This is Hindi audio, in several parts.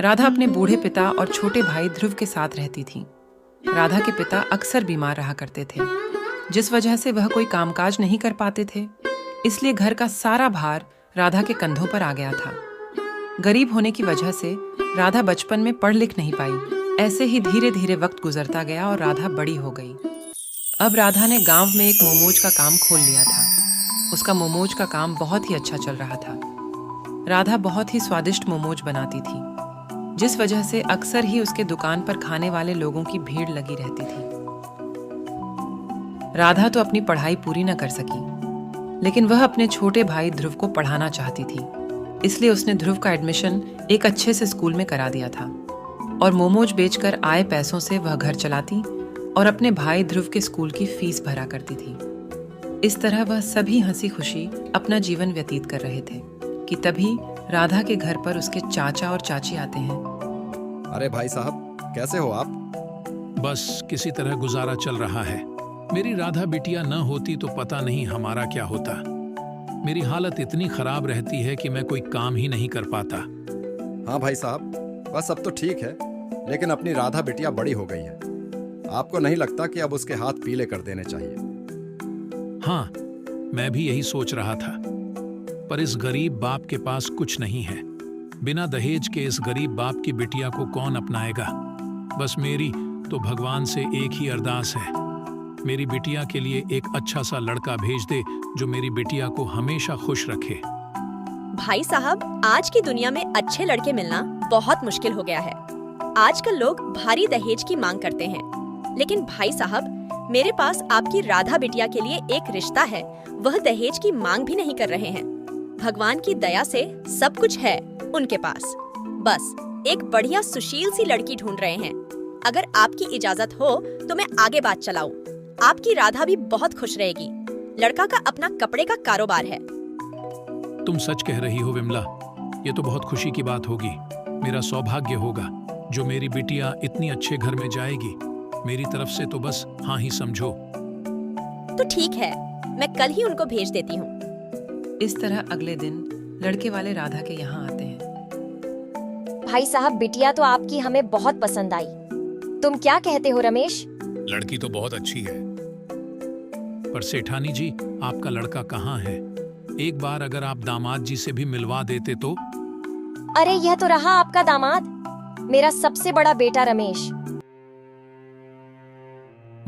राधा अपने बूढ़े पिता और छोटे भाई ध्रुव के साथ रहती थी। राधा के पिता अक्सर बीमार रहा करते थे, जिस वजह से वह कोई कामकाज नहीं कर पाते थे। इसलिए घर का सारा भार राधा के कंधों पर आ गया था। गरीब होने की वजह से राधा बचपन में पढ़ लिख नहीं पाई। ऐसे ही धीरे धीरे वक्त गुजरता गया और राधा बड़ी हो गई। अब राधा ने गांव में एक मोमोज का काम खोल लिया था। उसका मोमोज का काम बहुत ही अच्छा चल रहा था। राधा बहुत ही स्वादिष्ट मोमोज बनाती थी, जिस वजह से अक्सर ही उसके दुकान पर खाने वाले लोगों की भीड़ लगी रहती थी। राधा तो अपनी पढ़ाई पूरी न कर सकी, लेकिन वह अपने छोटे भाई ध्रुव को पढ़ाना चाहती थी। इसलिए उसने ध्रुव का एडमिशन एक अच्छे से स्कूल में करा दिया था और मोमोज बेचकर आए पैसों से वह घर चलाती और अपने भाई ध्रुव के स्कूल की फीस भरा करती थी। इस तरह वह सभी हंसी खुशी अपना जीवन व्यतीत कर रहे थे कि तभी राधा के घर पर उसके चाचा और चाची आते हैं। अरे भाई साहब, कैसे हो आप? बस किसी तरह गुजारा चल रहा है। मेरी राधा बिटिया न होती तो पता नहीं हमारा क्या होता। मेरी हालत इतनी खराब रहती है कि मैं कोई काम ही नहीं कर पाता। हाँ भाई साहब, बस अब तो ठीक है, लेकिन अपनी राधा बिटिया बड़ी हो गई है। आपको नहीं लगता कि अब उसके हाथ पीले कर देने चाहिए? हाँ, मैं भी यही सोच रहा था, पर इस गरीब बाप के पास कुछ नहीं है। बिना दहेज के इस गरीब बाप की बिटिया को कौन अपनाएगा? बस मेरी तो भगवान से एक ही अरदास है, मेरी बिटिया के लिए एक अच्छा सा लड़का भेज दे जो मेरी बिटिया को हमेशा खुश रखे। भाई साहब, आज की दुनिया में अच्छे लड़के मिलना बहुत मुश्किल हो गया है। आजकल लोग भारी दहेज की मांग करते हैं, लेकिन भाई साहब, मेरे पास आपकी राधा बिटिया के लिए एक रिश्ता है। वह दहेज की मांग भी नहीं कर रहे हैं। भगवान की दया से सब कुछ है उनके पास। बस एक बढ़िया सुशील सी लड़की ढूंढ रहे हैं। अगर आपकी इजाजत हो तो मैं आगे बात चलाऊं। आपकी राधा भी बहुत खुश रहेगी। लड़का का अपना कपड़े का कारोबार है। तुम सच कह रही हो विमला, ये तो बहुत खुशी की बात होगी। मेरा सौभाग्य होगा जो मेरी बिटिया इतनी अच्छे घर में जाएगी। मेरी तरफ से तो बस हाँ ही समझो। तो ठीक है, मैं कल ही उनको भेज देती हूँ। इस तरह अगले दिन लड़के वाले राधा के यहाँ आते हैं। भाई साहब, बिटिया तो आपकी हमें बहुत पसंद आई। तुम क्या कहते हो रमेश? लड़की तो बहुत अच्छी है, पर सेठानी जी, आपका लड़का कहाँ है? एक बार अगर आप दामाद जी से भी मिलवा देते तो। अरे यह तो रहा आपका दामाद, मेरा सबसे बड़ा बेटा रमेश।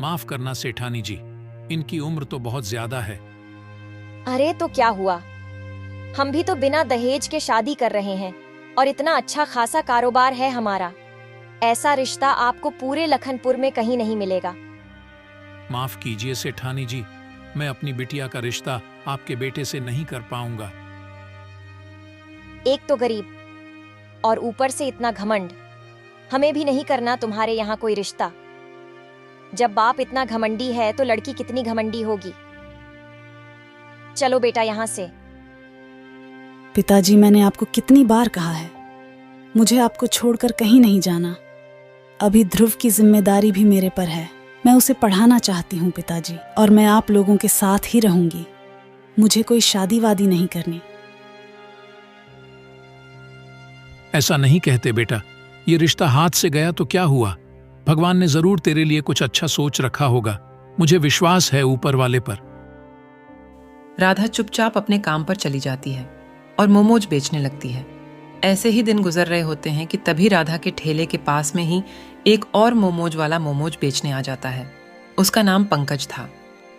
माफ करना सेठानी जी, इनकी उम्र तो बहुत ज्यादा है। अरे तो क्या हुआ, हम भी तो बिना दहेज के शादी कर रहे हैं और इतना अच्छा खासा कारोबार है हमारा। ऐसा रिश्ता आपको पूरे लखनपुर में कहीं नहीं मिलेगा। माफ कीजिए सेठानी जी, मैं अपनी बिटिया का रिश्ता आपके बेटे से नहीं कर पाऊंगा। एक तो गरीब और ऊपर से इतना घमंड। हमें भी नहीं करना तुम्हारे यहाँ कोई रिश्ता। जब बाप इतना घमंडी है तो लड़की कितनी घमंडी होगी। चलो बेटा यहाँ से। पिताजी, मैंने आपको कितनी बार कहा है, मुझे आपको छोड़कर कहीं नहीं जाना। अभी ध्रुव की जिम्मेदारी भी मेरे पर है। मैं उसे पढ़ाना चाहती हूँ पिताजी, और मैं आप लोगों के साथ ही रहूंगी। मुझे कोई शादी वादी नहीं करनी। ऐसा नहीं कहते बेटा, ये रिश्ता हाथ से गया तो क्या हुआ? भगवान ने जरूर तेरे लिए कुछ अच्छा सोच रखा होगा। मुझे विश्वास है ऊपर वाले पर। राधा चुपचाप अपने काम पर चली जाती है और मोमोज बेचने लगती है। ऐसे ही दिन गुजर रहे होते हैं कि तभी राधा के ठेले के पास में ही एक और मोमोज वाला मोमोज बेचने आ जाता है। उसका नाम पंकज था।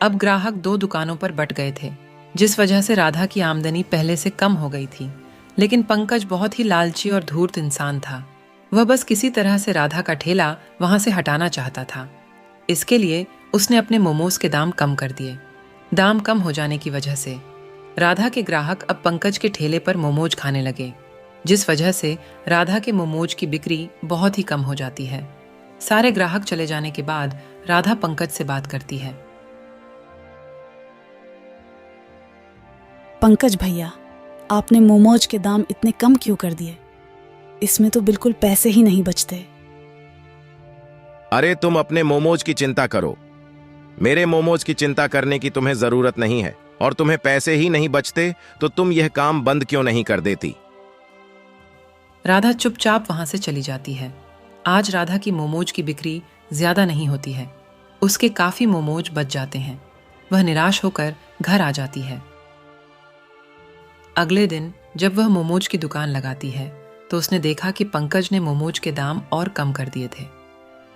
अब ग्राहक 2 दुकानों पर बंट गए थे, जिस वजह से राधा की आमदनी पहले से कम हो गई थी। लेकिन पंकज बहुत ही लालची और धूर्त इंसान था। वह बस किसी तरह से राधा का ठेला वहां से हटाना चाहता था। इसके लिए उसने अपने मोमोज के दाम कम कर दिए। दाम कम हो जाने की वजह से राधा के ग्राहक अब पंकज के ठेले पर मोमोज खाने लगे, जिस वजह से राधा के मोमोज की बिक्री बहुत ही कम हो जाती है। सारे ग्राहक चले जाने के बाद राधा पंकज से बात करती है। पंकज भैया, आपने मोमोज के दाम इतने कम क्यों कर दिए? इसमें तो बिल्कुल पैसे ही नहीं बचते। अरे तुम अपने मोमोज की चिंता करो, मेरे मोमोज की चिंता करने की तुम्हें जरूरत नहीं है। और तुम्हें पैसे ही नहीं बचते तो तुम यह काम बंद क्यों नहीं कर देती? राधा चुपचाप वहां से चली जाती है। आज राधा की मोमोज की बिक्री ज्यादा नहीं होती है। उसके काफी मोमोज बच जाते हैं। वह निराश होकर घर आ जाती है। अगले दिन जब वह मोमोज की दुकान लगाती है तो उसने देखा कि पंकज ने मोमोज के दाम और कम कर दिए थे,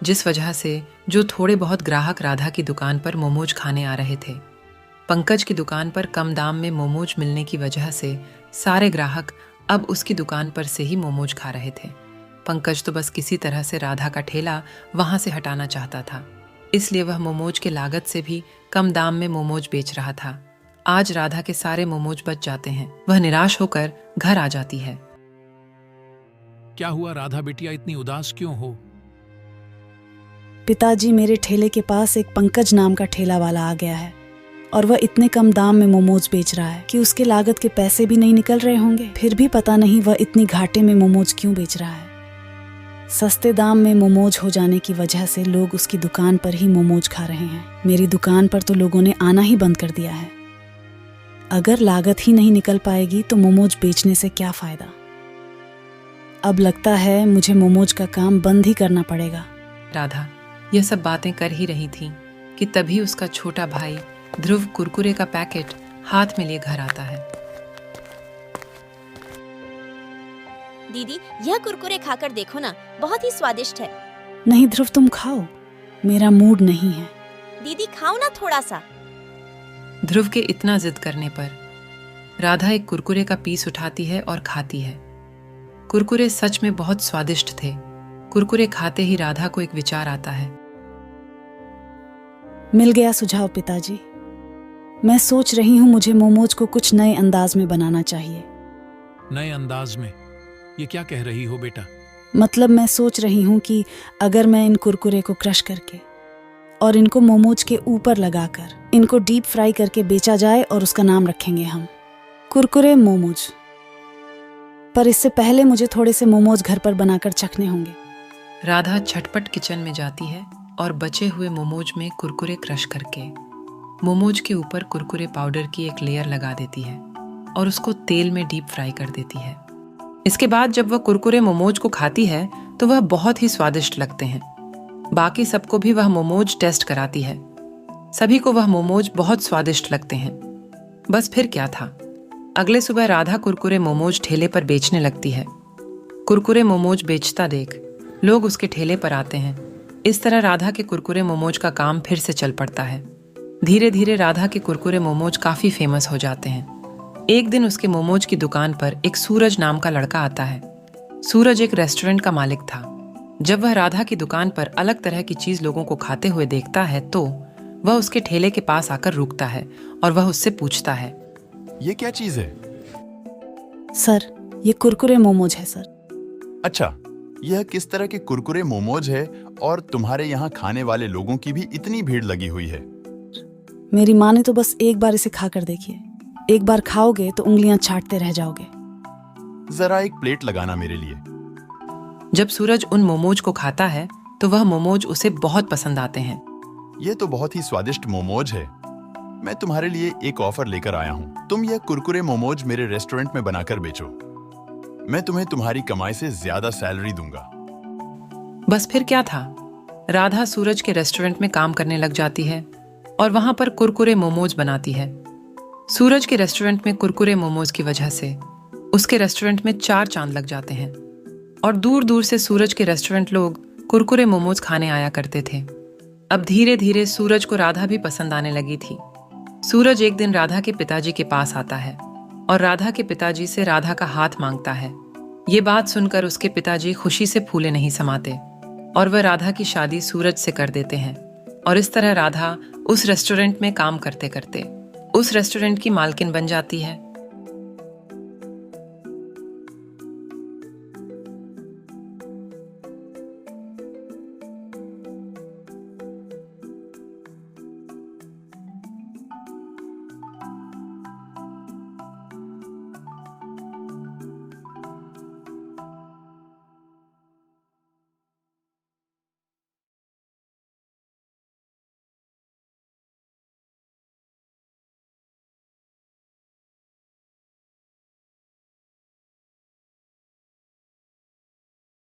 जिस वजह से जो थोड़े बहुत ग्राहक राधा की दुकान पर मोमोज खाने आ रहे थे। पंकज की दुकान पर कम दाम में मोमोज मिलने की वजह से सारे ग्राहक अब उसकी दुकान पर से ही मोमोज खा रहे थे। पंकज तो बस किसी तरह से राधा का ठेला वहां से हटाना चाहता था, इसलिए वह मोमोज के लागत से भी कम दाम में मोमोज बेच रहा था। आज राधा के सारे मोमोज बच जाते हैं। वह निराश होकर घर आ जाती है। क्या हुआ राधा बिटिया, इतनी उदास क्यों हो? पिताजी, मेरे ठेले के पास एक पंकज नाम का ठेला वाला आ गया है और वह इतने कम दाम में मोमोज बेच रहा है कि उसके लागत के पैसे भी नहीं निकल रहे होंगे। फिर भी पता नहीं वह इतनी घाटे में मोमोज क्यों बेच रहा है। सस्ते दाम में मोमोज हो जाने की वजह से लोग उसकी दुकान पर ही मोमोज खा रहे हैं। मेरी दुकान पर तो लोगों ने आना ही बंद कर दिया है। अगर लागत ही नहीं निकल पाएगी तो मोमोज बेचने से क्या फायदा। अब लगता है मुझे मोमोज का काम बंद ही करना पड़ेगा। राधा यह सब बातें कर ही रही थी कि तभी उसका छोटा भाई ध्रुव कुरकुरे का पैकेट हाथ में लिए घर आता है। दीदी, यह कुरकुरे खाकर देखो ना, बहुत ही स्वादिष्ट है। नहीं ध्रुव, तुम खाओ, मेरा मूड नहीं है। दीदी खाओ ना थोड़ा सा। ध्रुव के इतना जिद करने पर राधा एक कुरकुरे का पीस उठाती है और खाती है। कुरकुरे सच में बहुत स्वादिष्ट थे। कुरकुरे खाते ही राधा को एक विचार आता है। मिल गया सुझाव पिताजी। मैं सोच रही हूँ मुझे मोमोज को कुछ नए अंदाज में बनाना चाहिए। नए अंदाज में? ये क्या कह रही हो बेटा? मतलब मैं सोच रही हूँ कि अगर मैं इन कुरकुरे को क्रश करके और इनको मोमोज के ऊपर लगाकर इनको डीप फ्राई करके बेचा जाए और उसका नाम रखेंगे हम कुरकुरे मोमोज। पर इससे पहले मुझे थोड़े से मोमोज घर पर बनाकर चखने होंगे। राधा झटपट किचन में जाती है और बचे हुए मोमोज में कुरकुरे क्रश करके मोमोज के ऊपर कुरकुरे पाउडर की एक लेयर लगा देती है और उसको तेल में डीप फ्राई कर देती है। इसके बाद जब वह कुरकुरे मोमोज को खाती है तो वह बहुत ही स्वादिष्ट लगते हैं। बाकी सबको भी वह मोमोज टेस्ट कराती है। सभी को वह मोमोज बहुत स्वादिष्ट लगते हैं। बस फिर क्या था, अगले सुबह राधा कुरकुरे मोमोज ठेले पर बेचने लगती है। कुरकुरे मोमोज बेचता देख लोग उसके ठेले पर आते हैं। इस तरह राधा के कुरकुरे मोमोज का काम फिर से चल पड़ता है। धीरे धीरे राधा के कुरकुरे मोमोज काफी फेमस हो जाते हैं। एक दिन उसके मोमोज की दुकान पर एक सूरज नाम का लड़का आता है। सूरज एक रेस्टोरेंट का मालिक था। जब वह राधा की दुकान पर अलग तरह की चीज लोगों को खाते हुए देखता है तो वह उसके ठेले के पास आकर रुकता है और वह उससे पूछता है, ये क्या चीज है? सर, ये कुरकुरे मोमोज है सर। अच्छा, यह किस तरह के कुरकुरे मोमोज है और तुम्हारे यहाँ खाने वाले लोगों की भी इतनी भीड़ लगी हुई है? मेरी माँ ने तो बस एक बार इसे खाकर देखिए। एक बार खाओगे तो उंगलियां चाटते रह जाओगे। जरा एक प्लेट लगाना मेरे लिए। जब सूरज उन मोमोज को खाता है तो वह मोमोज उसे बहुत पसंद आते हैं। ये तो बहुत ही स्वादिष्ट मोमोज है। मैं तुम्हारे लिए एक ऑफर लेकर आया हूँ। तुम यह कुरकुरे मोमोज मेरे रेस्टोरेंट में बनाकर बेचो। मैं तुम्हें तुम्हारी कमाई से ज्यादा सैलरी दूंगा। बस फिर क्या था, राधा सूरज के रेस्टोरेंट में काम करने लग जाती है और वहां पर कुरकुरे मोमोज बनाती है। सूरज के रेस्टोरेंट में कुरकुरे मोमोज की वजह से उसके रेस्टोरेंट में 4 चांद लग जाते हैं और दूर दूर से सूरज के रेस्टोरेंट लोग कुरकुरे मोमोज खाने आया करते थे। अब धीरे धीरे सूरज को राधा भी पसंद आने लगी थी। सूरज एक दिन राधा के पिताजी के पास आता है और राधा के पिताजी से राधा का हाथ मांगता है। ये बात सुनकर उसके पिताजी खुशी से फूले नहीं समाते और वह राधा की शादी सूरज से कर देते हैं। और इस तरह राधा उस रेस्टोरेंट में काम करते करते उस रेस्टोरेंट की मालकिन बन जाती है